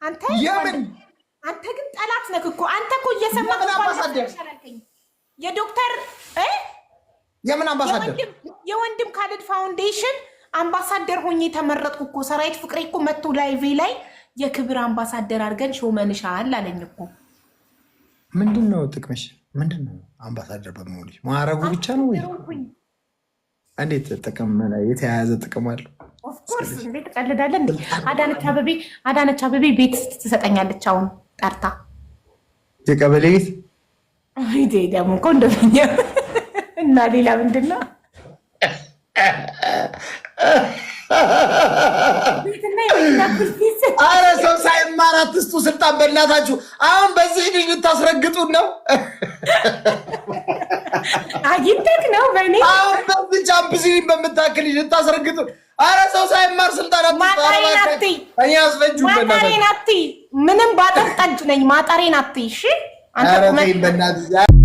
አንተ የምን አንተ ግን ጠላት ነህ እኮ አንተ እኮ እየሰማህ ነው የዶክተር የምን አምባሳደር የወንድም ካለድ ፋውንዴሽን አምባሳደር ሆኜ ተመረጥኩ እኮ ሰራዊት ፍቅሬ እኮ መጥቶ ላይቭ ላይ የክብር አምባሳደር አድርገን ሾመንሻል አለኝ እኮ ምንድነው ጥቅምሽ ምንድነው አምባሳደር በመሆንሽ ማዕረጉ ብቻ ነው ወይ እንዴት ጥቅም የተያያዘ ጥቅም አለው ኦፍ ኮርስ እንዴት ቀልዳለን እንዴ አዳነች አበቤ ቤት ትሰጠኛለች አሁን ጠርታ የቀበሌ ቤት አይዴ ደግሞ ኮንዶሚኒየም እና ሌላ ምንድነው አረ ሰው ሳይማር አትስጡ ስልጣን በእናታችሁ አሁን በዚህ ልጅ ልታስረግጡን ነው አግኝተክ ነው በእኔ አሁን በዚህ ቻምፒዮን በምታክል ልጅ ልታስረግጡን አረ ሰው ሳይማር ስልጣን ማጣሪናቲ እኔ አስፈጁ ማጣሪናቲ ምንም ባጠጣጅ ነኝ ማጣሪናቲ እሺ አንተ በእናትህ